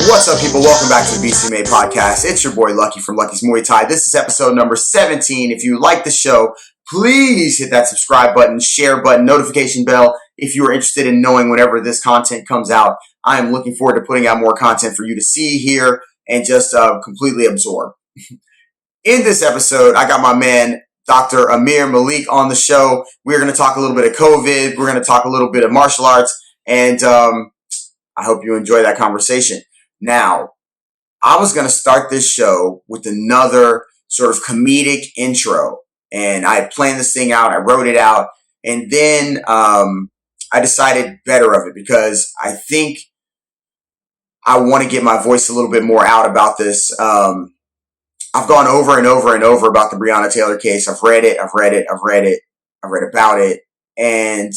What's up, people? Welcome back to the BCMA podcast. It's your boy Lucky from Lucky's Muay Thai. This is episode number 17. If you like the show, please hit that subscribe button, share button, notification bell if you are interested in knowing whenever this content comes out. I am looking forward to putting out more content for you to see, hear, and just completely absorb. In this episode, I got my man, Dr. Ameer Malik, on the show. We're going to talk a little bit of COVID. We're going to talk a little bit of martial arts, and I hope you enjoy that conversation. Now, I was going to start this show with another sort of comedic intro, and I had planned this thing out. I wrote it out, and then I decided better of it because I think I want to get my voice a little bit more out about this. I've gone over and over and over about the Breonna Taylor case. I've read about it, and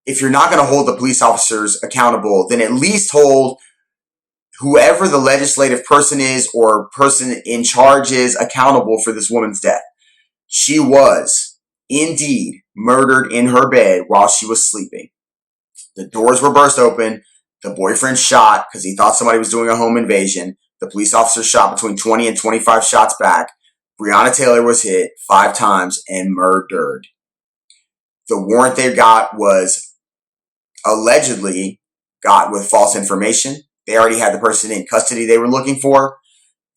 if you're not going to hold the police officers accountable, then at least hold whoever the legislative person is or person in charge is accountable for this woman's death. She was indeed murdered in her bed while she was sleeping. The doors were burst open. The boyfriend shot because he thought somebody was doing a home invasion. The police officer shot between 20 and 25 shots back. Breonna Taylor was hit 5 times and murdered. The warrant they got was allegedly got with false information. They already had the person in custody they were looking for.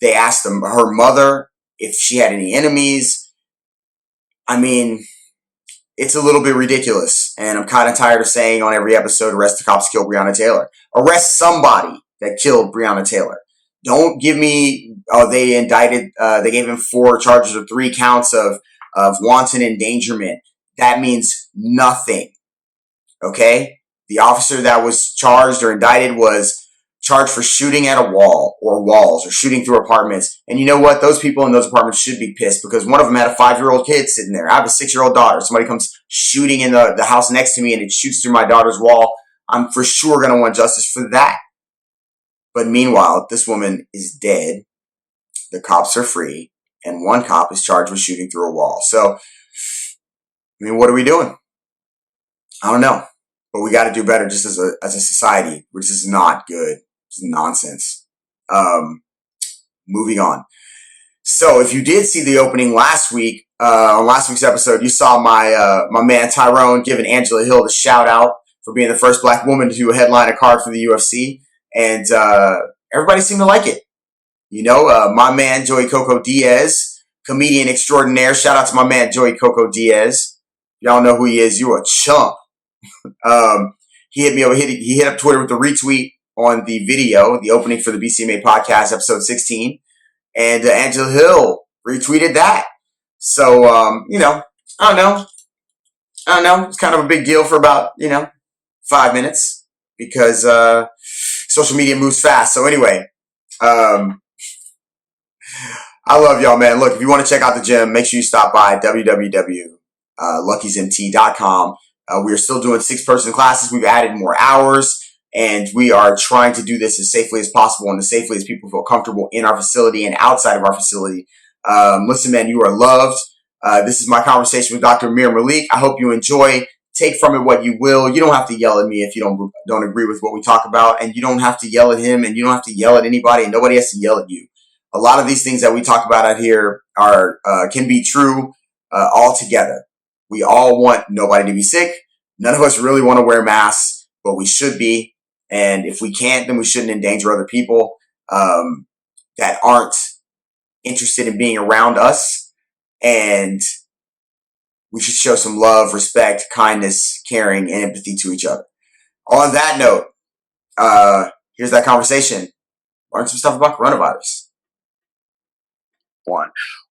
They asked her mother if she had any enemies. I mean, it's a little bit ridiculous. And I'm kind of tired of saying on every episode, arrest the cops, kill Breonna Taylor. Arrest somebody that killed Breonna Taylor. Don't give me, they indicted, they gave him 4 charges or 3 counts of wanton endangerment. That means nothing. Okay? The officer that was charged or indicted was charged for shooting at a wall or walls or shooting through apartments. And you know what? Those people in those apartments should be pissed because one of them had a 5-year-old kid sitting there. I have a 6-year-old daughter. Somebody comes shooting in the house next to me and it shoots through my daughter's wall. I'm for sure going to want justice for that. But meanwhile, this woman is dead. The cops are free. And one cop is charged with shooting through a wall. So, I mean, what are we doing? I don't know. But we got to do better just as a society, which is not good. It's nonsense. Moving on. So if you did see the opening last week, on last week's episode, you saw my man Tyrone giving Angela Hill the shout out for being the first black woman to headline a card for the UFC. And everybody seemed to like it. You know, my man Joey Coco Diaz, comedian extraordinaire. Shout out to my man Joey Coco Diaz. Y'all know who he is. You a chump. He hit me over. He hit up Twitter with a retweet on the video, the opening for the BCMA podcast, episode 16, and Angela Hill retweeted that. So, you know, I don't know. It's kind of a big deal for about 5 minutes because social media moves fast. So anyway, I love y'all, man. Look, if you want to check out the gym, make sure you stop by www.luckysmt.com. We are still doing 6-person classes. We've added more hours, and we are trying to do this as safely as possible and as safely as people feel comfortable in our facility and outside of our facility. Listen, man, you are loved. This is my conversation with Dr. Ameer Malik. I hope you enjoy. Take from it what you will. You don't have to yell at me if you don't agree with what we talk about, and you don't have to yell at him, and you don't have to yell at anybody, and nobody has to yell at you. A lot of these things that we talk about out here are can be true altogether. We all want nobody to be sick. None of us really want to wear masks, but we should be. And if we can't, then we shouldn't endanger other people that aren't interested in being around us. And we should show some love, respect, kindness, caring, and empathy to each other. On that note, here's that conversation. Learn some stuff about coronavirus.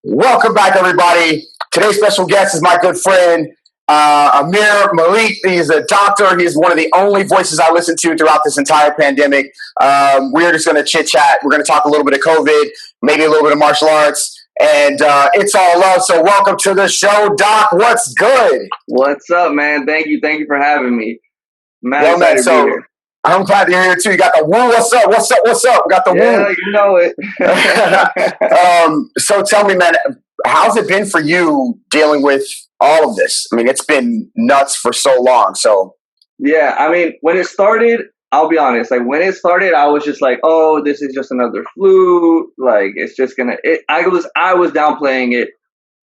Welcome back, everybody. Today's special guest is my good friend, Ameer Malik. He's a doctor. He's one of the only voices I listened to throughout this entire pandemic. We're just going to chit-chat. We're going to talk a little bit of COVID, maybe a little bit of martial arts, and it's all love. So welcome to the show, Doc. What's good? What's up, man? Thank you for having me. Well, man, so I'm glad you're here, too. You got the woo. What's up? We got the woo. Yeah, you know it. So tell me, man, how's it been for you dealing with all of this? I mean, it's been nuts for so long. So yeah, I mean, when it started, I'll be honest. Like when it started, I was just like, "Oh, this is just another flu. Like it's just gonna." I was downplaying it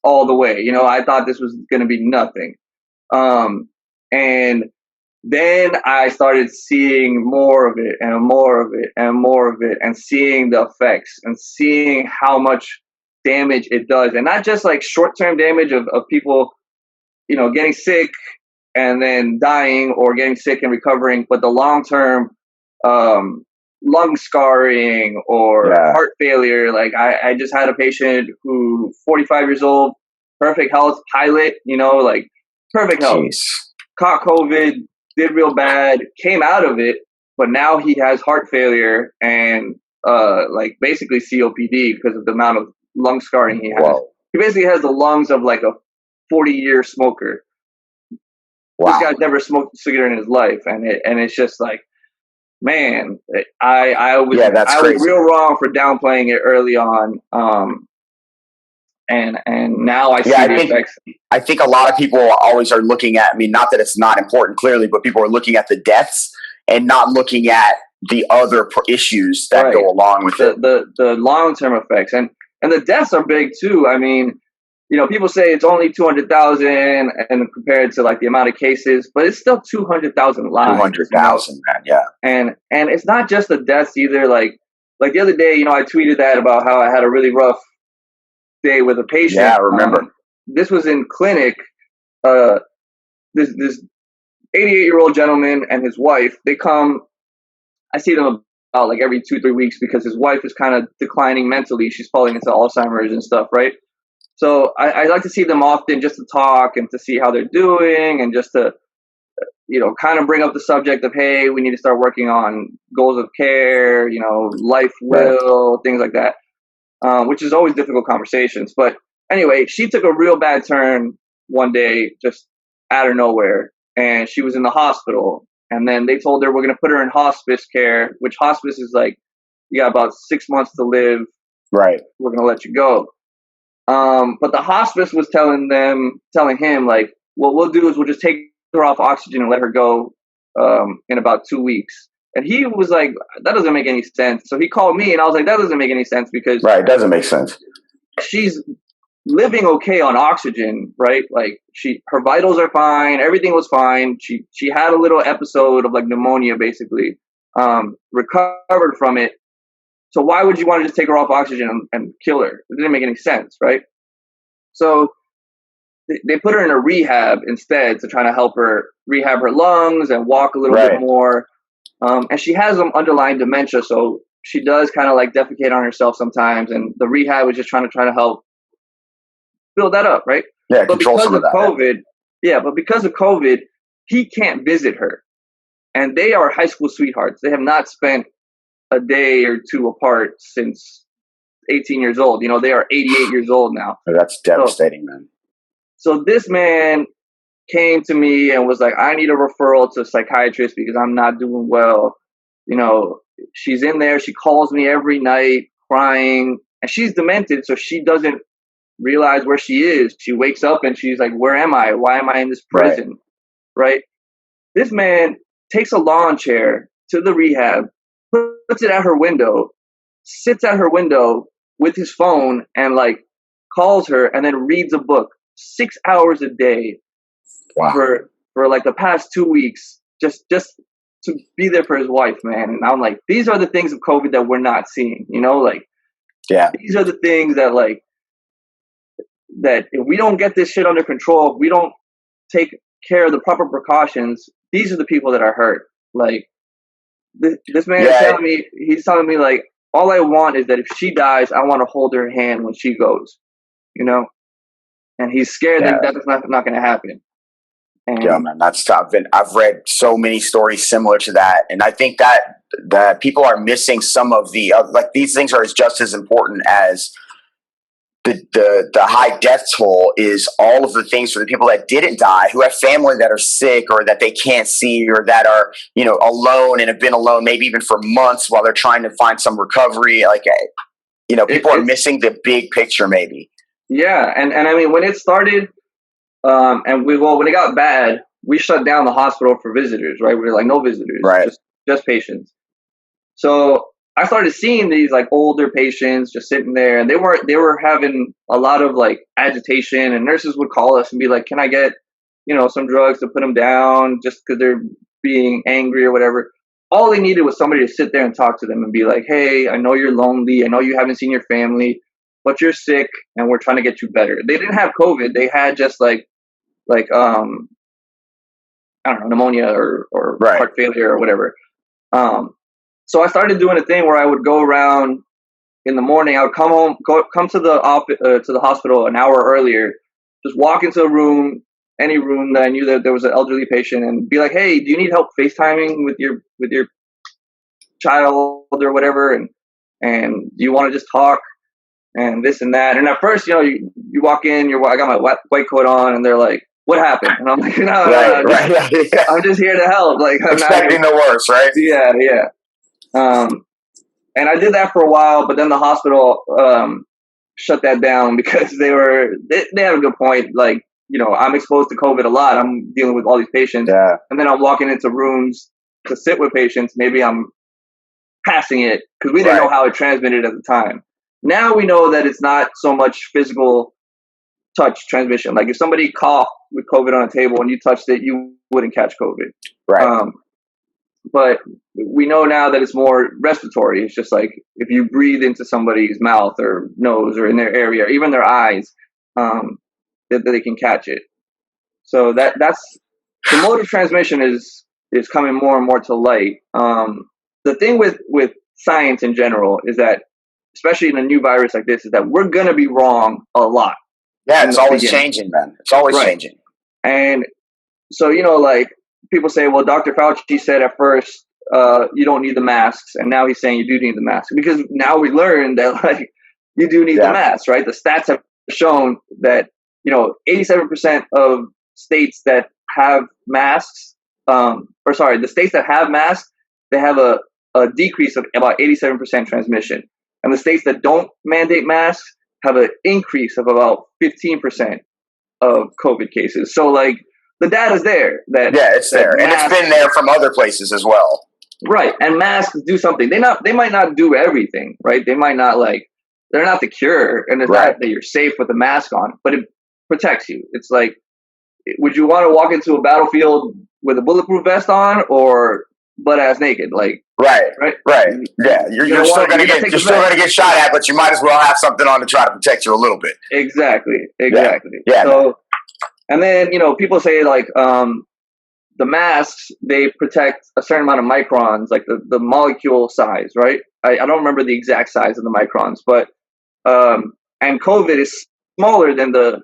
all the way. I thought this was gonna be nothing. And then I started seeing more of it and more of it and more of it, and seeing the effects and seeing how much damage it does, and not just like short-term damage of people, getting sick and then dying, or getting sick and recovering, but the long-term lung scarring or heart failure. Like I just had a patient who 45 years old, perfect health, pilot, like perfect health, Jeez. caught COVID, did real bad, came out of it, but now he has heart failure and like basically COPD because of the amount of lung scarring he has. Whoa. He basically has the lungs of like a 40-year smoker. Wow. This guy's never smoked a cigarette in his life, and it's just like, man, I was real wrong for downplaying it early on. And now I see the effects. I think a lot of people always are looking at, I mean, not that it's not important clearly, but people are looking at the deaths and not looking at the other issues that go along with it. The long-term effects, and the deaths are big too. I mean, people say it's only 200,000 and compared to like the amount of cases, but it's still 200,000 lives. 200,000, man, yeah. And it's not just the deaths either. Like the other day, I tweeted that about how I had a really rough day with a patient. Yeah, I remember. This was in clinic. This 88-year-old gentleman and his wife, they come. I see them about like every 2-3 weeks because his wife is kind of declining mentally. She's falling into Alzheimer's and stuff, right? So I like to see them often just to talk and to see how they're doing, and just to, kind of bring up the subject of, hey, we need to start working on goals of care, life will, things like that, which is always difficult conversations. But anyway, she took a real bad turn one day, just out of nowhere, and she was in the hospital. And then they told her, we're going to put her in hospice care, which hospice is like, you got about 6 months to live. Right. We're going to let you go. But the hospice was telling him, like, what we'll do is we'll just take her off oxygen and let her go in about 2 weeks. And he was like, that doesn't make any sense. So he called me, and I was like, that doesn't make any sense, because it doesn't make sense. She's living okay on oxygen, right? Like her vitals are fine, everything was fine. She had a little episode of like pneumonia, basically, recovered from it. So why would you want to just take her off oxygen and kill her? It didn't make any sense, right? So they put her in a rehab instead to try to help her rehab her lungs and walk a little bit more. And she has some underlying dementia, so she does kind of like defecate on herself sometimes. And the rehab was just trying to help build that up, right? Yeah, but control some of that. But because of COVID, he can't visit her. And they are high school sweethearts. They have not spent a day or two apart since 18 years old. They are 88 years old now. That's devastating, man. So this man came to me and was like, I need a referral to a psychiatrist because I'm not doing well. She's in there. She calls me every night crying, and she's demented, so she doesn't realize where she is. She wakes up and she's like, where am I? Why am I in this prison? Right? This man takes a lawn chair to the rehab, puts it at her window, sits at her window with his phone, and like calls her, and then reads a book 6 hours a day for like the past 2 weeks, just to be there for his wife, man. And I'm like, these are the things of COVID that we're not seeing, these are the things that like, that if we don't get this shit under control, if we don't take care of the proper precautions, these are the people that are hurt. Like this man is he's telling me like, all I want is that if she dies, I want to hold her hand when she goes, and he's scared that that's not going to happen. And yeah, man, that's tough. And I've read so many stories similar to that. And I think that people are missing some of the, like, these things are just as important as the high death toll is all of the things for the people that didn't die, who have family that are sick or that they can't see, or that are, alone and have been alone maybe even for months while they're trying to find some recovery. Like, people are missing the big picture maybe. Yeah. And I mean, when it started, when it got bad, we shut down the hospital for visitors, right? We were like, no visitors, right? just patients. So I started seeing these like older patients just sitting there, and they were having a lot of like agitation, and nurses would call us and be like, "Can I get, some drugs to put them down just because they're being angry or whatever." All they needed was somebody to sit there and talk to them and be like, "Hey, I know you're lonely. I know you haven't seen your family, but you're sick, and we're trying to get you better." They didn't have COVID. They had just like I don't know, pneumonia or Right. heart failure or whatever. So I started doing a thing where I would go around in the morning. I would come to the to the hospital an hour earlier, just walk into a room, any room that I knew that there was an elderly patient, and be like, "Hey, do you need help FaceTiming with your child or whatever? And do you want to just talk and this and that?" And at first, you walk in, I got my white coat on, and they're like, "What happened?" And I'm like, "No, Right. I'm just here to help." Like, I'm expecting the worst, right? Yeah. And I did that for a while, but then the hospital shut that down because they had a good point. Like, I'm exposed to COVID a lot. I'm dealing with all these patients, and then I'm walking into rooms to sit with patients. Maybe I'm passing it because we didn't know how it transmitted at the time. Now we know that it's not so much physical touch transmission. Like if somebody coughed with COVID on a table and you touched it, you wouldn't catch COVID. Right. But we know now that it's more respiratory. It's just like if you breathe into somebody's mouth or nose or in their area or even their eyes, that they can catch it. So that's the mode of transmission is coming more and more to light. The thing with science in general is that, especially in a new virus like this, is that we're gonna be wrong a lot. Yeah, it's always changing, man. It's always changing. And so, like people say, well, Dr. Fauci said at first, you don't need the masks. And now he's saying you do need the mask, because now we learned that like you do need the mask, right? The stats have shown that, 87% of states that have masks, the states that have masks, they have a decrease of about 87% transmission. And the states that don't mandate masks have an increase of about 15% of COVID cases. So like the data's there. It's there. And it's been there from other places as well. Right. And masks do something. They might not do everything, right? They might not they're not the cure. And it's not that you're safe with a mask on, but it protects you. It's like, would you want to walk into a battlefield with a bulletproof vest on or butt ass naked? Like, right. Yeah, you're still gonna get shot at, but you might as well have something on to try to protect you a little bit. Exactly. Yeah. So, and then people say like the masks, they protect a certain amount of microns, like the molecule size, right? I don't remember the exact size of the microns, but and COVID is smaller than the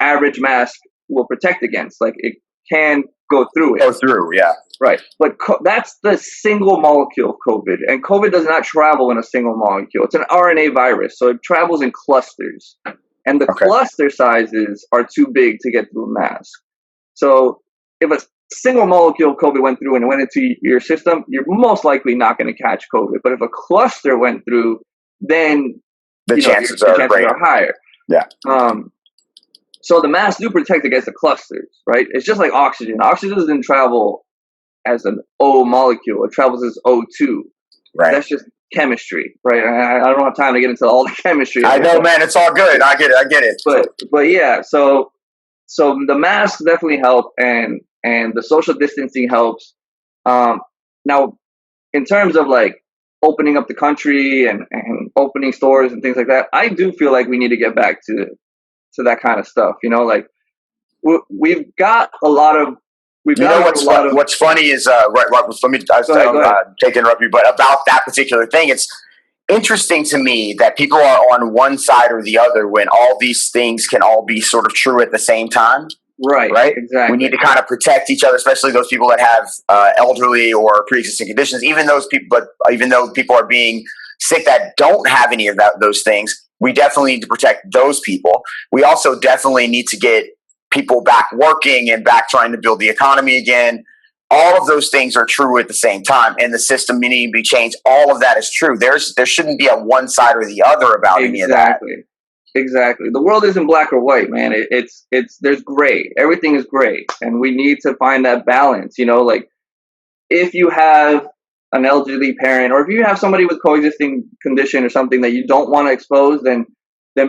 average mask will protect against. Like it can go through it. Go through, yeah. Right. But that's the single molecule of COVID. And COVID does not travel in a single molecule. It's an RNA virus. So it travels in clusters. And the cluster sizes are too big to get through a mask. So if a single molecule of COVID went through and it went into your system, you're most likely not going to catch COVID. But if a cluster went through, then the chances are higher. Yeah. So the masks do protect against the clusters, right? It's just like oxygen. Oxygen doesn't travel as an O molecule. It travels as O2. Right. That's just chemistry, right? I don't have time to get into all the chemistry. I know, man. It's all good. I get it. But yeah, so the masks definitely help, and the social distancing helps. Now, in terms of like opening up the country and opening stores and things like that, I do feel like we need to get back to that kind of stuff. Like we've got a lot of. What's funny is let me take to interrupt you, but about that particular thing, it's interesting to me that people are on one side or the other when all these things can all be sort of true at the same time. Right. Exactly. We need to kind of protect each other, especially those people that have elderly or pre-existing conditions. Even though people are being sick that don't have any of those things, we definitely need to protect those people. We also definitely need to get people back working and back trying to build the economy again. All of those things are true at the same time, and the system needing to be changed. All of that is true. There shouldn't be a one side or the other about any of that. Exactly. The world isn't black or white, man. It's there's gray. Everything is gray, and we need to find that balance. Like if you have an elderly parent, or if you have somebody with coexisting condition or something that you don't want to expose, then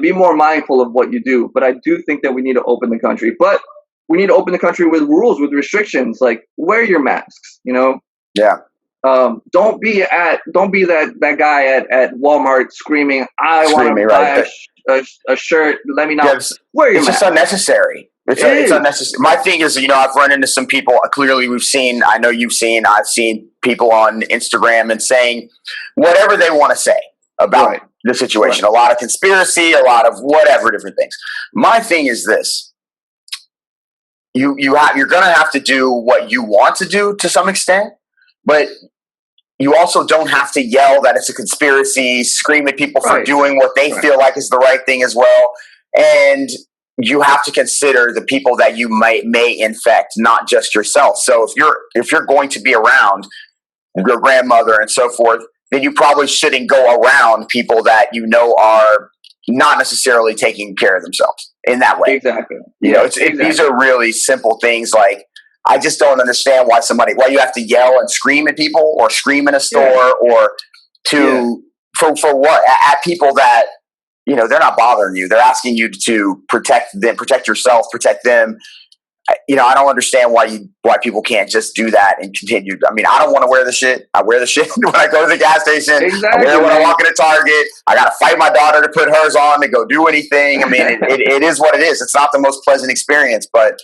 be more mindful of what you do. But I do think that we need to open the country. But we need to open the country with rules, with restrictions, like wear your masks, Yeah. Don't be that guy at Walmart screaming, I want to buy a shirt. Let me not wear your mask. It's just unnecessary. It's unnecessary. My thing is, I've run into some people. Clearly, I know you've seen, I've seen people on Instagram and saying whatever they want to say about the situation. A lot of conspiracy, a lot of whatever, different things. My thing is this. You're going to have to do what you want to do to some extent, but you also don't have to yell that it's a conspiracy, scream at people for doing what they feel like is the right thing as well. And you have to consider the people that you may infect, not just yourself. So if you're going to be around your grandmother and so forth, then you probably shouldn't go around people that are not necessarily taking care of themselves in that way. Exactly. These are really simple things. Like, I just don't understand why you have to yell and scream at people, or scream in a store, or for what, at people that, they're not bothering you. They're asking you to protect them, protect yourself, protect them. I don't understand why people can't just do that and continue. I mean, I don't want to wear the shit. I wear the shit when I go to the gas station. Exactly, I wear it when I walk into Target. I got to fight my daughter to put hers on to go do anything. I mean, it is what it is. It's not the most pleasant experience, but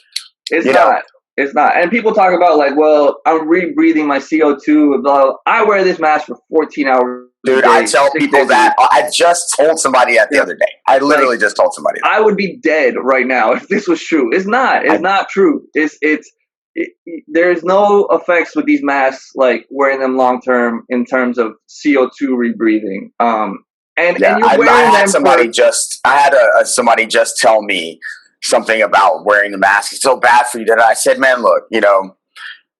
it's not. It's not. And people talk about like, well, I'm rebreathing my CO2. Blah. I wear this mask for 14 hours. Dude, I tell people that. I just told somebody that the other day. I literally just told somebody that. I would be dead right now if this was true. It's not. It's not true. There's no effects with these masks, like wearing them long term in terms of CO2 rebreathing. And you're wearing them. I had somebody just tell me something about wearing the mask. It's so bad for you. That I said, man, look,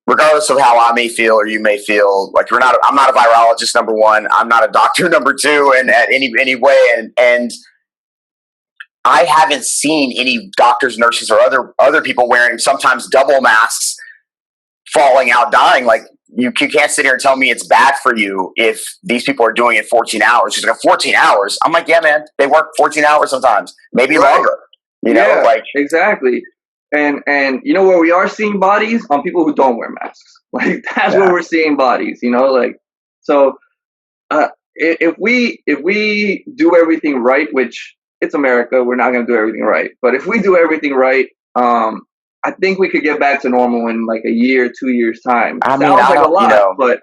regardless of how I may feel or you may feel, like I'm not a virologist, number one. I'm not a doctor, number two, and at any way. And I haven't seen any doctors, nurses, or other people wearing sometimes double masks, falling out, dying. Like, you can't sit here and tell me it's bad for you if these people are doing it 14 hours. She's like, 14 hours? I'm like, yeah, man, they work 14 hours sometimes, maybe longer. Exactly. And where we are seeing bodies on people who don't wear masks. Like, that's where we're seeing bodies, so if we do everything right, which it's America, we're not going to do everything right. But if we do everything right, I think we could get back to normal in like a year, 2 years time. Sounds like a lot, but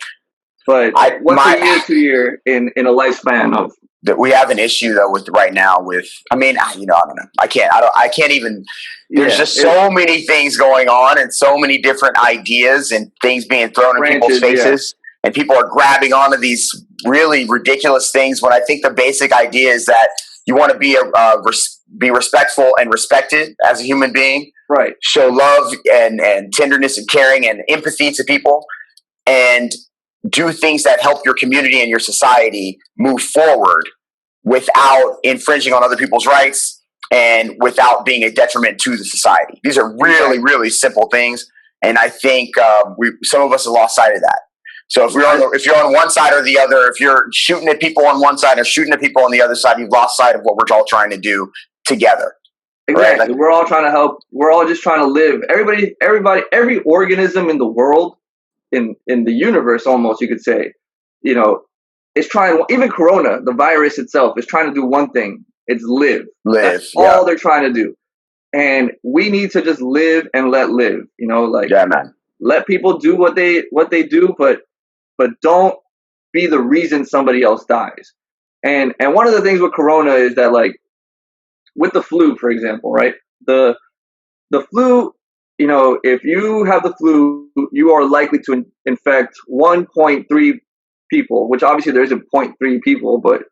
what's a year, 2 year in a lifespan of? We have an issue though I don't know. I can't even. There's just so many things going on, and so many different ideas and things being thrown in people's faces, and people are grabbing onto these really ridiculous things. When I think the basic idea is that you want to be respectful and respected as a human being, right? Show love and tenderness and caring and empathy to people, and do things that help your community and your society move forward without infringing on other people's rights and without being a detriment to the society. These are really, really simple things. And I think some of us have lost sight of that. So if you're on one side or the other, if you're shooting at people on one side or shooting at people on the other side, you've lost sight of what we're all trying to do together. Exactly. Right? We're all trying to help. We're all just trying to live. Everybody, every organism in the world, in the universe, almost, you could say, it's trying. Even Corona, the virus itself, is trying to do one thing. It's live. That's all they're trying to do. And we need to just live and let live. Man. Let people do what they do, but don't be the reason somebody else dies. And one of the things with Corona is that, like, with the flu, for example, right? The flu, if you have the flu, you are likely to infect 1.3 people, which obviously there isn't 0.3 people, but,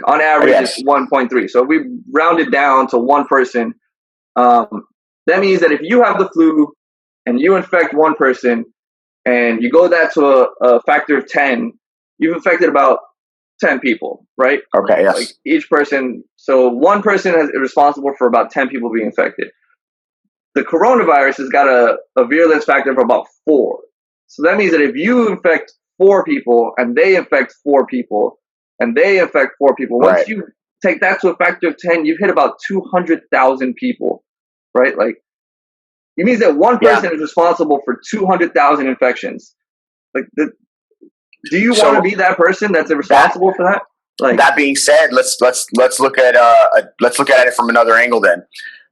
on average, it's 1.3. So if we round it down to one person, that means that if you have the flu and you infect one person and you go that to a factor of 10, you've infected about 10 people, right? Okay, yes. Like each person. So one person is responsible for about 10 people being infected. The coronavirus has got a virulence factor of about 4. So that means that if you infect 4 people, and they infect 4 people, and they infect 4 people. Once you take that to a factor of 10, you've hit about 200,000 people, right? Like, it means that one person is responsible for 200,000 infections. Like, do you want to be that person that's responsible for that? Like, that being said, let's look at it from another angle then.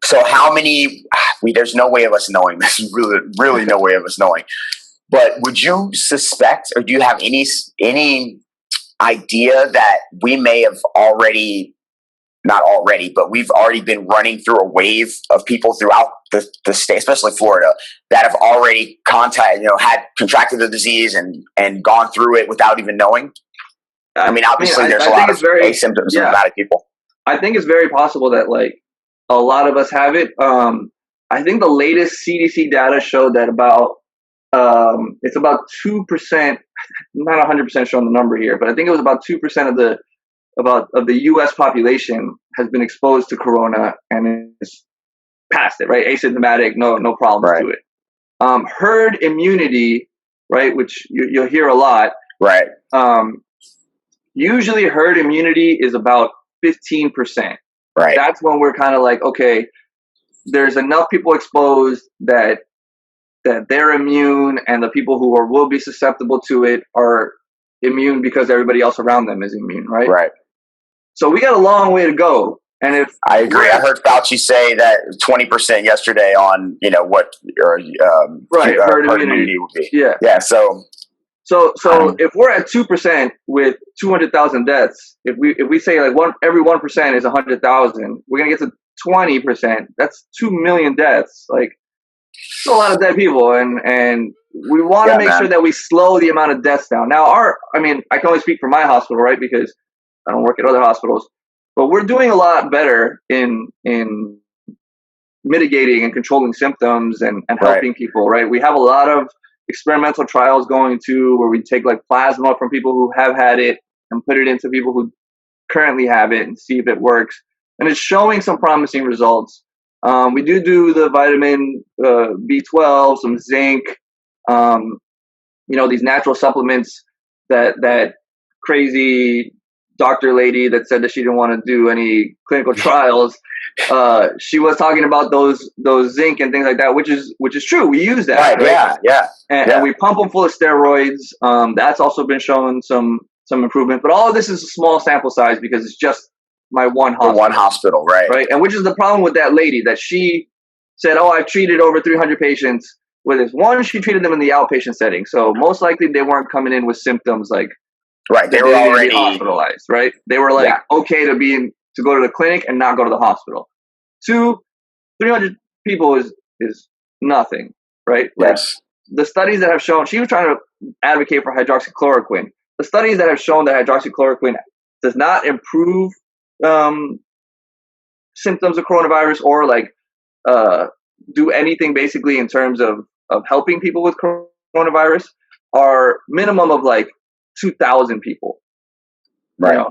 So how many? There's no way of us knowing. There's really no way of us knowing. But would you suspect, or do you have any idea that we may have already, not already, but we've already been running through a wave of people throughout the state, especially Florida, that have already had contracted the disease and gone through it without even knowing? I mean, obviously, there's a lot of asymptomatic people. I think it's very possible that, like, a lot of us have it. I think the latest CDC data showed that it's about 2%. Not 100% showing the number here, but I think it was about 2% of the U.S. population has been exposed to corona and is past it, right? Asymptomatic, no problems to it. Herd immunity, right, which you'll hear a lot, right? Usually herd immunity is about 15%. Right. That's when we're kind of like, okay, there's enough people exposed that they're immune, and the people who will be susceptible to it are immune because everybody else around them is immune, right? Right. So we got a long way to go. And if I agree, I heard Fauci say that 20% yesterday on what herd immunity would be. Yeah. So if we're at 2% with 200,000 deaths, if we say like every 1% is 100,000, we're gonna get to 20%. That's 2 million deaths. Like, it's a lot of dead people, and we want to make sure that we slow the amount of deaths down. Now, I can only speak for my hospital, right? Because I don't work at other hospitals, but we're doing a lot better in mitigating and controlling symptoms and helping people, right? We have a lot of experimental trials going where we take like plasma from people who have had it and put it into people who currently have it and see if it works. And it's showing some promising results. We do the vitamin B12, some zinc, these natural supplements that crazy doctor lady that said that she didn't want to do any clinical trials. She was talking about those zinc and things like that, which is true. We use that, right? Yeah. And we pump them full of steroids. That's also been showing some improvement. But all of this is a small sample size because it's just my one hospital. Right. And which is the problem with that lady, that she said, oh, I've treated over 300 patients with this. One, she treated them in the outpatient setting. So most likely they weren't coming in with symptoms like, they were already hospitalized, right? They were like, okay to go to the clinic and not go to the hospital. 300 people is nothing, right? Yes. Like, the studies that have shown, she was trying to advocate for hydroxychloroquine. The studies that have shown that hydroxychloroquine does not improve symptoms of coronavirus or like do anything basically in terms of helping people with coronavirus are minimum of like 2,000 people. Right.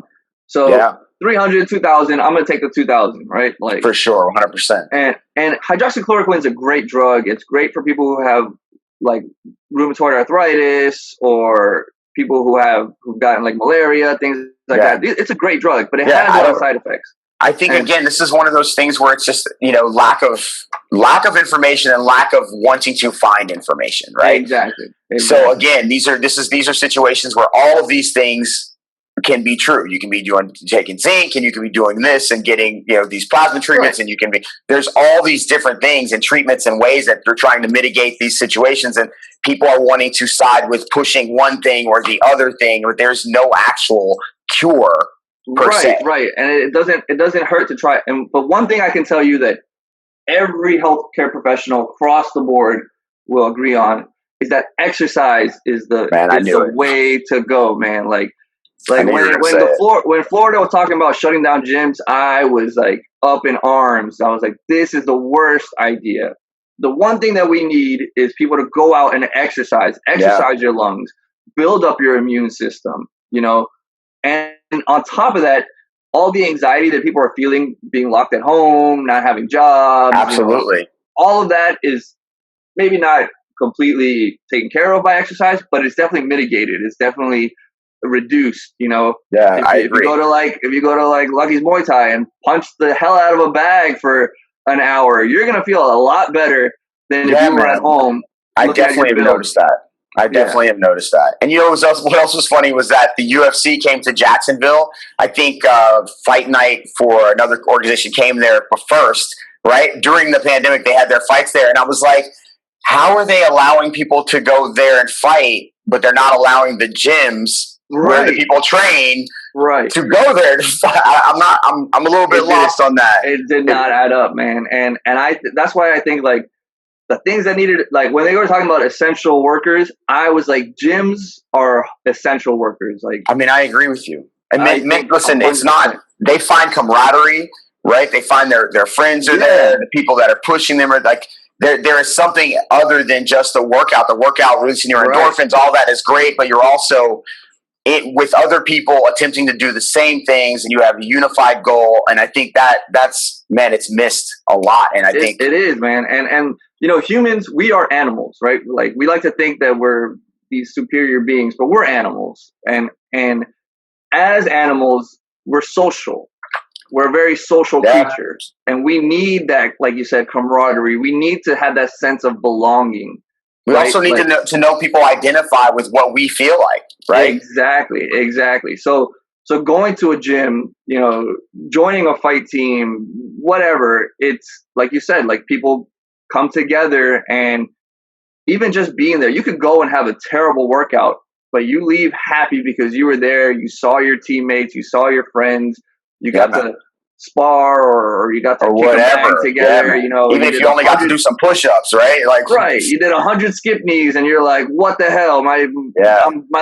So 300, 2,000, I'm going to take the 2,000, right? Like, for sure, 100%. And hydroxychloroquine is a great drug. It's great for people who have like rheumatoid arthritis or people who've gotten like malaria, things like that. It's a great drug, but it has a lot of side effects. I think again, this is one of those things where it's just lack of information and lack of wanting to find information, right? Exactly. So again, these are situations where all of these things can be true. You can be taking zinc, and you can be doing this and getting these plasma treatments, and there's all these different things and treatments and ways that they're trying to mitigate these situations, and people are wanting to side with pushing one thing or the other thing, or there's no actual cure. Right. And it doesn't hurt to try. But one thing I can tell you that every healthcare professional across the board will agree on is that exercise is the way to go, man. Like when Florida was talking about shutting down gyms, I was like up in arms. I was like, this is the worst idea. The one thing that we need is people to go out and exercise your lungs, build up your immune system, And on top of that, all the anxiety that people are feeling being locked at home, not having jobs. Absolutely. All of that is maybe not completely taken care of by exercise, but it's definitely mitigated. It's definitely reduced. Yeah, I agree. If you go to like Lucky's Muay Thai and punch the hell out of a bag for an hour, you're gonna feel a lot better than if you were at home. I definitely have noticed that. I definitely have noticed that. And what else was funny was that the UFC came to Jacksonville. I think Fight Night for another organization came there first, right? During the pandemic, they had their fights there. And I was like, how are they allowing people to go there and fight, but they're not allowing the gyms where the people train to go there to fight? I'm a little bit lost on that. It did not add up, man. And that's why I think like the things that needed, like when they were talking about essential workers, I was like, gyms are essential workers. Like, I mean, I agree with you. And listen, it's not, they find camaraderie, right? They find their friends are there, the people that are pushing them are like, there is something other than just the workout. The workout releasing your endorphins, all that is great, but you're also with other people attempting to do the same things, and you have a unified goal. And I think that's it's missed a lot. And I think it is, man. And humans, we are animals, right? Like we like to think that we're these superior beings, but we're animals. And as animals, we're social. We're very social creatures, and we need that, like you said, camaraderie. We need to have that sense of belonging. We also need to know people identify with what we feel like, right? Exactly. So going to a gym, joining a fight team, whatever, it's like you said, like people come together, and even just being there, you could go and have a terrible workout, but you leave happy because you were there, you saw your teammates, you saw your friends, you got to spar or you got to kick a bag together, even if you only got to do some push-ups, right? You did 100 skip knees and you're like, what the hell, my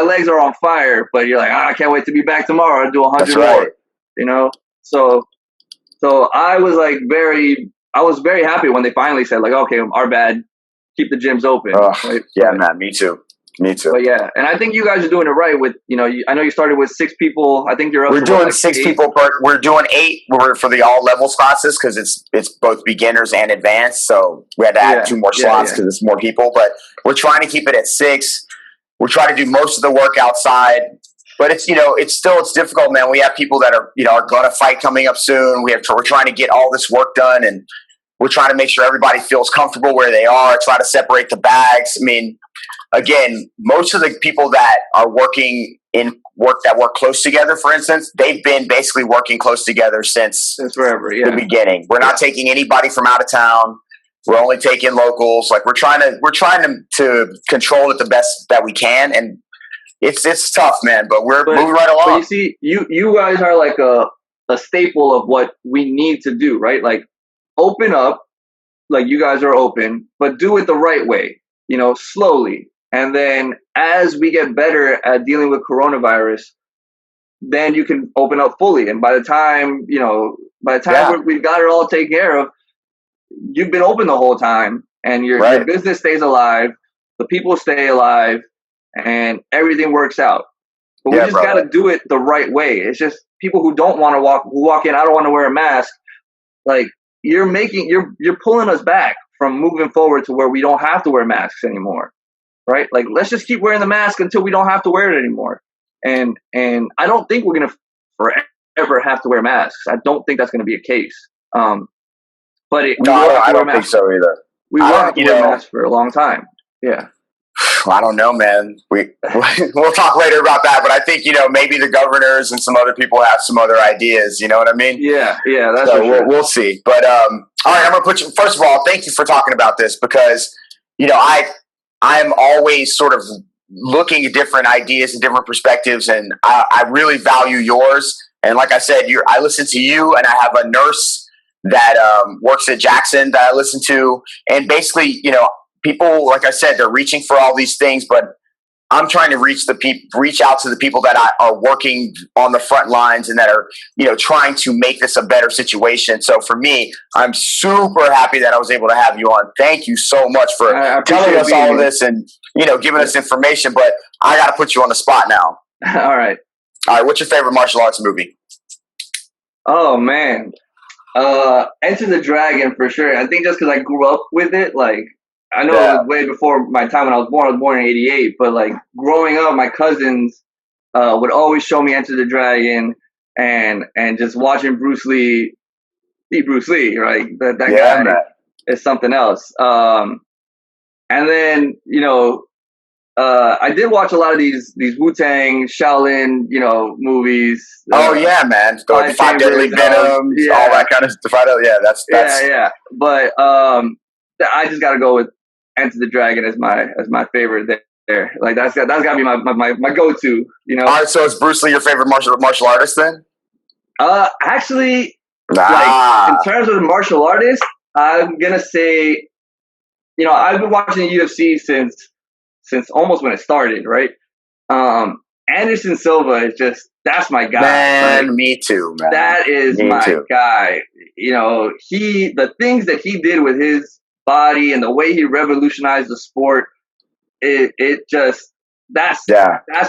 legs are on fire, but you're like, I can't wait to be back tomorrow and do 100 more. So I was like I was very happy when they finally said like, okay, our bad, keep the gyms open. Man, me too. But yeah, and I think you guys are doing it right with, I know you started with 6 people. I think you're up We're doing 6 people we're doing 8 for the all levels classes because it's both beginners and advanced. So we had to add 2 more slots because it's more people, but we're trying to keep it at 6. We're trying to do most of the work outside, but it's difficult, man. We have people that are going to fight coming up soon. We're trying to get all this work done, and we're trying to make sure everybody feels comfortable where they are, try to separate the bags. I mean, again, most of the people that are working that work close together, for instance, they've been basically working close together since forever, the beginning. We're not taking anybody from out of town. We're only taking locals. Like we're trying to control it the best that we can, and it's tough, man. But we're moving right along. But you see, you guys are like a staple of what we need to do, right? Like open up, like you guys are open, but do it the right way, slowly. And then as we get better at dealing with coronavirus, then you can open up fully. And by the time we've got it all taken care of, you've been open the whole time, and your business stays alive, the people stay alive, and everything works out. But we just got to do it the right way. It's just people who don't want to walk in, I don't want to wear a mask. Like you're pulling us back from moving forward to where we don't have to wear masks anymore. Right? Like, let's just keep wearing the mask until we don't have to wear it anymore. And I don't think we're going to forever have to wear masks. I don't think that's going to be a case. But I don't think so either. We will have to wear masks for a long time. Yeah. I don't know, man. We'll talk later about that. But I think, maybe the governors and some other people have some other ideas. You know what I mean? Yeah. That's so for sure. We'll see. But, all right, I'm going to put you, first of all, thank you for talking about this because, I'm always sort of looking at different ideas and different perspectives, and I really value yours. And like I said, I listen to you, and I have a nurse that works at Jackson that I listen to. And basically, people, like I said, they're reaching for all these things, but I'm trying to reach out to the people that are working on the front lines and that are, trying to make this a better situation. So for me, I'm super happy that I was able to have you on. Thank you so much for telling us all of this and, giving us information, but I got to put you on the spot now. All right. What's your favorite martial arts movie? Oh man. Enter the Dragon for sure. I think just because I grew up with it, like I know it was way before my time when I was born. I was born in '88, but like growing up, my cousins would always show me Enter the Dragon, and just watching Bruce Lee be Bruce Lee, right? That guy man. is something else. And then I did watch a lot of these Wu-Tang, Shaolin, movies. Oh yeah, man! The Five Deadly Venoms, all that kind of stuff. Yeah, that's yeah. But I just got to go with Enter the Dragon as my favorite there. Like that's got to be my go-to. All right, so is Bruce Lee your favorite martial artist then? Actually, like in terms of the martial artist, I'm gonna say, I've been watching the UFC since almost when it started, right? Anderson Silva is that's my guy. Man, like, me too, man. That is my guy. The things that he did with his body and the way he revolutionized the sport, that's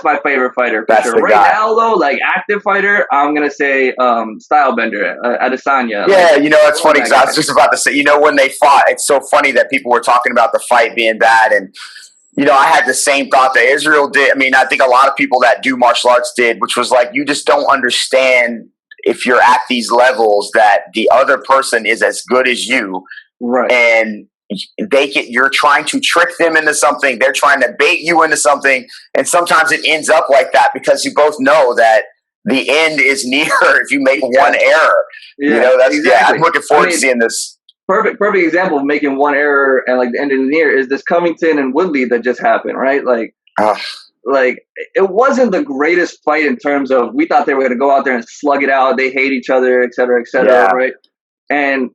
my favorite fighter for sure. Right now, though, like active fighter, I'm gonna say Stylebender, Adesanya. Yeah, it's funny because I was just about to say, when they fought, it's so funny that people were talking about the fight being bad, and I had the same thought that Israel did. I mean, I think a lot of people that do martial arts did, which was like, you just don't understand if you're at these levels that the other person is as good as you, right? And you're trying to trick them into something. They're trying to bait you into something. And sometimes it ends up like that because you both know that the end is near if you make one error. Yeah, I'm looking forward to seeing this. Perfect example of making one error and like the end is near is this Covington and Woodley that just happened, right? Like it wasn't the greatest fight in terms of we thought they were going to go out there and slug it out. They hate each other, et cetera, right? And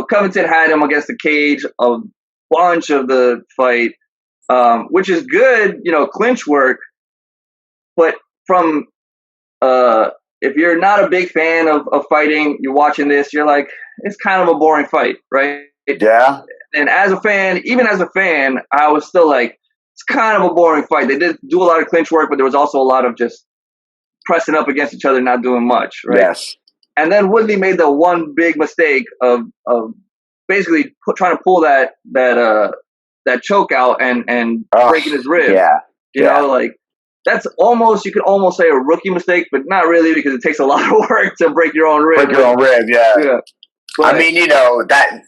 Covington had him against the cage a bunch of the fight, which is good, clinch work. But from if you're not a big fan of fighting, you're watching this, you're like, it's kind of a boring fight, right? Yeah. And even as a fan, I was still like, it's kind of a boring fight. They did do a lot of clinch work, but there was also a lot of just pressing up against each other, not doing much, right? Yes. And then Woodley made the one big mistake of basically trying to pull that choke out and breaking his rib. Yeah. Like that's you could almost say a rookie mistake, but not really because it takes a lot of work to break your own rib. Yeah. But, I mean, that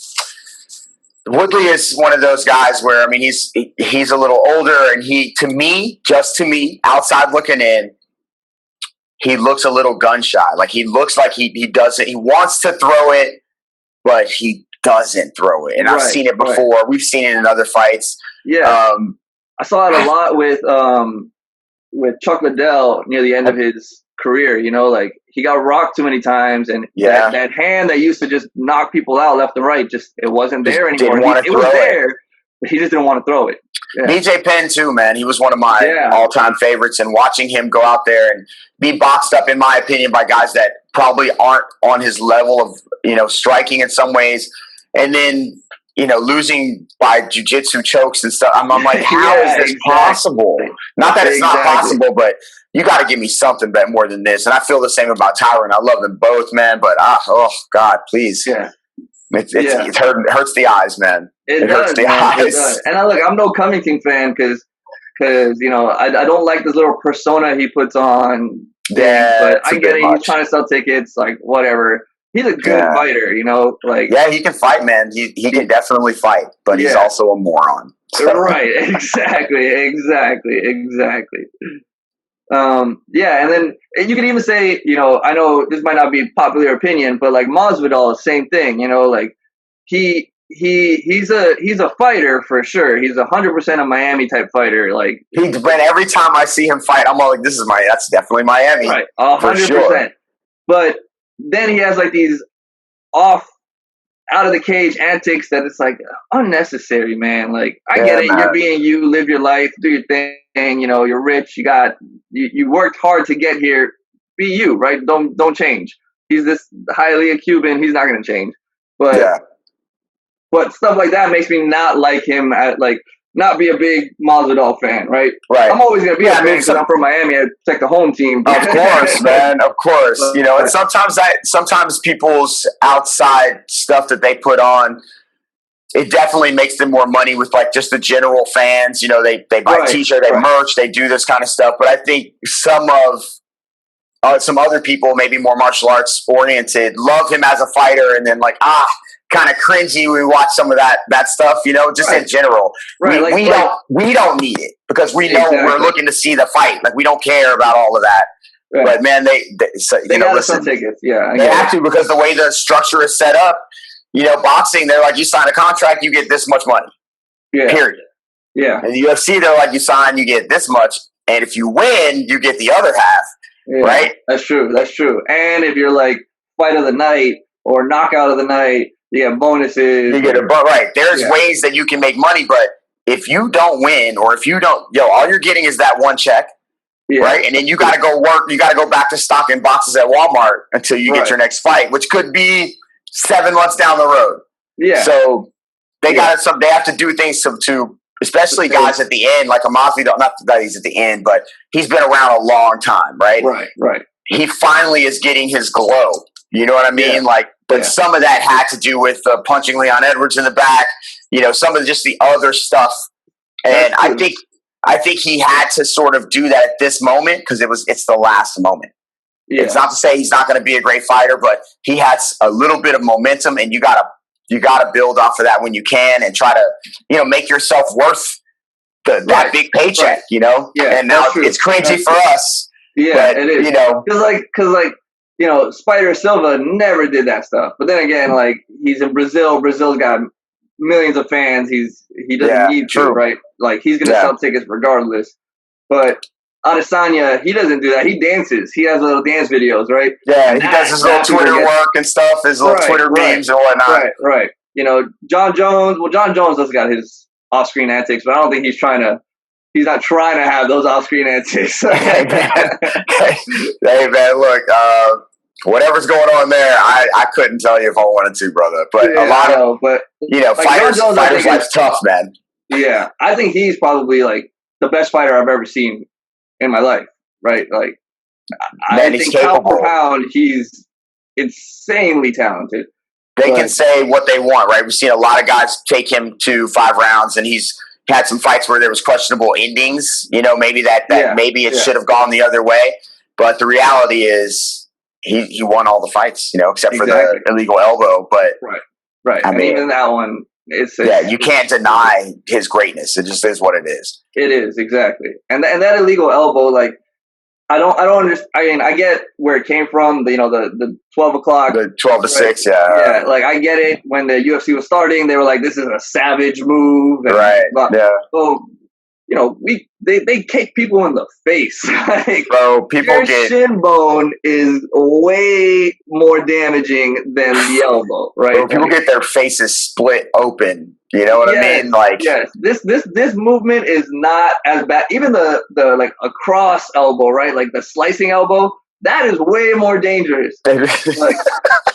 Woodley is one of those guys where, I mean, he's a little older, and just to me, outside looking in, he looks a little gun shy. Like he looks like he doesn't. He wants to throw it, but he doesn't throw it. And I've seen it before. Right. We've seen it in other fights. Yeah, I saw it a lot with Chuck Liddell near the end of his career. Like he got rocked too many times, and that hand that used to just knock people out left and right, it wasn't there anymore. It was there, but he just didn't want to throw it. Yeah. BJ Penn too, man. He was one of my all-time favorites, and watching him go out there and be boxed up, in my opinion, by guys that probably aren't on his level of, striking in some ways, and then, losing by jiu-jitsu chokes and stuff. I'm like, how is this possible? Not that it's not possible, but you got to give me something more than this. And I feel the same about Tyron. I love them both, man, but oh God, please. Yeah. It hurts the eyes, man. It hurts the eyes. It does. And I'm no Covington fan because I don't like this little persona he puts on. Yeah, but I get it. He's trying to sell tickets, like whatever. He's a good fighter, like he can fight, man. He can definitely fight, but he's also a moron. So. Right? Exactly. And then you could even say, I know this might not be popular opinion, but like Masvidal, same thing. Like he's a fighter for sure. He's 100% a Miami type fighter. Like but every time I see him fight, I'm all like, that's definitely Miami, right? 100%. Sure. But then he has like these out of the cage antics that it's like unnecessary, man. Like I get it, man. You're being you, live your life, do your thing. You're rich. You worked hard to get here. Be you, right? Don't change. He's this highly a Cuban. He's not going to change. But stuff like that makes me not like him. Not be a big Masvidal fan, right? Right. I'm always gonna be a fan because I'm from Miami. I protect the home team. Of course, man. Of course. And sometimes people's outside stuff that they put on, it definitely makes them more money with like just the general fans. You know, they buy t-shirt, they merch, they do this kind of stuff. But I think some other people, maybe more martial arts oriented, love him as a fighter, and then like kind of cringy when we watch some of that stuff. You know, just in general, we don't need it because we know we're looking to see the fight. Like we don't care about all of that. Right. But man, they gotta sell tickets. Yeah, they have to, because the way the structure is set up. You know, boxing, they're like, you sign a contract, you get this much money. Yeah. Period. Yeah. And the UFC, they're like, you sign, you get this much. And if you win, you get the other half. Yeah, right? That's true. And if you're like fight of the night or knockout of the night, you get bonuses. You get right. There's ways that you can make money, but if you don't win, or if you don't, all you're getting is that one check. Yeah. Right? And then you got to go work. You got to go back to stocking boxes at Walmart until you get your next fight, which could be 7 months down the road. Yeah. So they they have to do things to especially guys at the end, like Amazi, not that he's at the end, but he's been around a long time, right? Right. He finally is getting his glow. You know what I mean? Yeah. Like, but some of that had to do with punching Leon Edwards in the back, you know, some of just the other stuff. And I think he had to sort of do that at this moment because it's the last moment. Yeah. It's not to say he's not going to be a great fighter, but he has a little bit of momentum, and you gotta build off of that when you can, and try to, you know, make yourself worth that big paycheck, you know. Yeah, and now it's cringy for us. Yeah, but, it is. You know, because you know, Spider Silva never did that stuff. But then again, like he's in Brazil. Brazil's got millions of fans. He doesn't need to, right? Like he's gonna sell tickets regardless. But Adesanya, he doesn't do that. He dances. He has little dance videos, right? Yeah, he does his little Twitter work and stuff, his little Twitter memes and whatnot. Right. You know, John Jones has got his off-screen antics, but I don't think he's not trying to have those off-screen antics. Hey, man, look, whatever's going on there, I couldn't tell you if I wanted to, brother. But you know, like fighters' life's tough, man. Yeah, I think he's probably like the best fighter I've ever seen in my life, right? Like, I think pound for pound, he's insanely talented. They can say what they want, right? We've seen a lot of guys take him to 5 rounds, and he's had some fights where there was questionable endings. You know, maybe maybe it should have gone the other way. But the reality is, he won all the fights, you know, except for the illegal elbow. But right. I mean, even that one. You can't deny his greatness. It just is what it is. It is, exactly. And that illegal elbow, like, I don't understand. I mean, I get where it came from. The 12 o'clock, the 12 to 6. Yeah. Like I get it. When the UFC was starting, they were like, "This is a savage move." And so, you know, they kick people in the face. Like, bro, your shin bone is way more damaging than the elbow, right? Bro, people get their faces split open. You know what I mean? Like, this movement is not as bad. Even the like a cross elbow, right? Like the slicing elbow, that is way more dangerous. Like,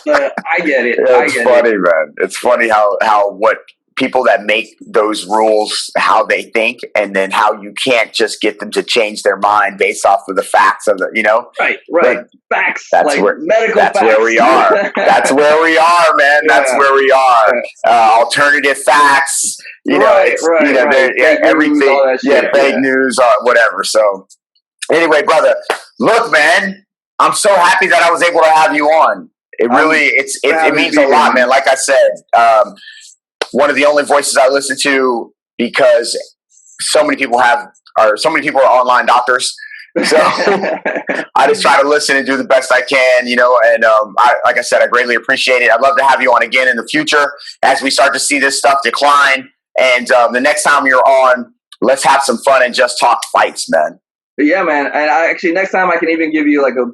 I get it. It's funny, man. It's funny how what people that make those rules, how they think, and then how you can't just get them to change their mind based off of the facts of the, you know? Right. Like, facts. That's medical facts. That's where we are. That's where we are, man. That's where we are. Alternative facts. You know, everything. Fake news, whatever. So, anyway, brother, look, man, I'm so happy that I was able to have you on. It really, it means a lot, man. Like I said, one of the only voices I listen to, because so many people are online doctors. So I just try to listen and do the best I can, you know, and like I said, I greatly appreciate it. I'd love to have you on again in the future as we start to see this stuff decline. And the next time you're on, let's have some fun and just talk fights, man. Yeah, man. And next time I can even give you like a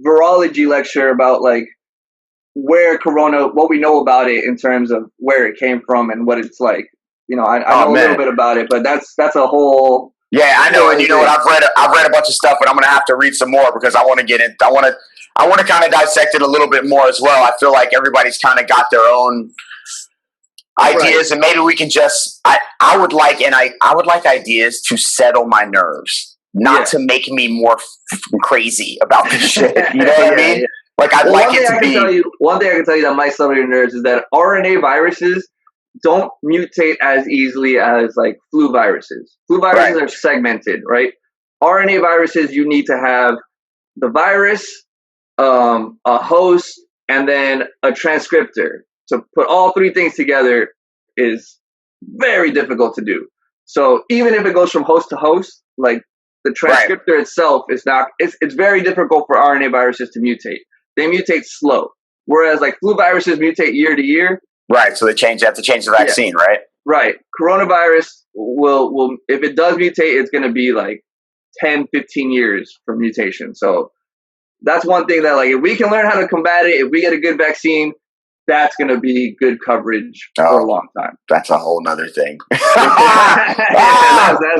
virology lecture about like where Corona, what we know about it in terms of where it came from and what it's like. You know, I know a little bit about it, but that's a whole. Yeah, I know, and you know what? I've read a bunch of stuff, but I'm going to have to read some more because I want to get in. I want to kind of dissect it a little bit more as well. I feel like everybody's kind of got their own ideas, and maybe we can just. I would like ideas to settle my nerves, not to make me more crazy about this shit. You know what I mean? Like, I'd like it to be. One thing I can tell you that might settle your nerves is that RNA viruses don't mutate as easily as like flu viruses. Flu viruses Right. are segmented, right? RNA viruses, you need to have the virus, a host, and then a transcriptor. To put all three things together is very difficult to do. So even if it goes from host to host, like the transcriptor itself is not, it's very difficult for RNA viruses to mutate. They mutate slow. Whereas like flu viruses mutate year to year. Right. So they have to change the vaccine, right? Right. Coronavirus will if it does mutate, it's going to be like 10, 15 years for mutation. So that's one thing that, like, if we can learn how to combat it, if we get a good vaccine, that's going to be good coverage for a long time. That's a whole nother thing. That's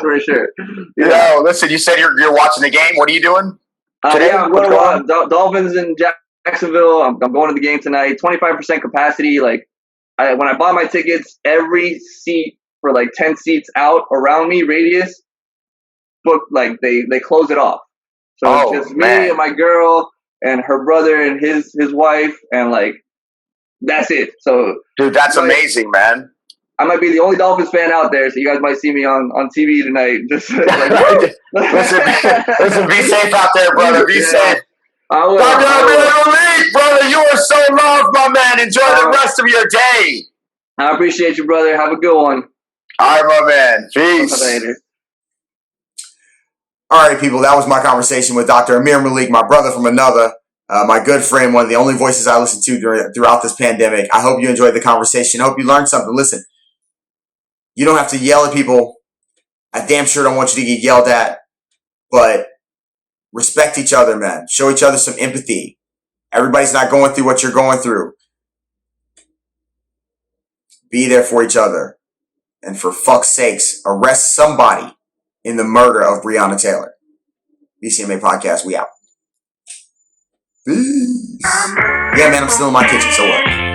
for sure. Yeah. Yo, listen, you said you're watching the game. What are you doing today? Yeah, I'm going to watch Dolphins in Jacksonville. I'm going to the game tonight. 25% capacity. Like, when I bought my tickets, every seat for like 10 seats out around me, radius, booked, like they close it off. So it's just me and my girl and her brother and his wife, and like that's it. So dude, that's amazing, man. I might be the only Dolphins fan out there, so you guys might see me on TV tonight. Just like, listen, be safe out there, brother. Be safe. I will. Dr. Ameer Malik, brother, you are so loved, my man. Enjoy the rest of your day. I appreciate you, brother. Have a good one. All right, my man. Peace. Later. All right, people, that was my conversation with Dr. Ameer Malik, my brother from another, my good friend, one of the only voices I listened to throughout this pandemic. I hope you enjoyed the conversation. I hope you learned something. Listen, you don't have to yell at people. I damn sure don't want you to get yelled at, but respect each other, man. Show each other some empathy. Everybody's not going through what you're going through. Be there for each other. And for fuck's sakes, arrest somebody in the murder of Breonna Taylor. BCMA podcast, we out. Peace. Yeah, man, I'm still in my kitchen, so what?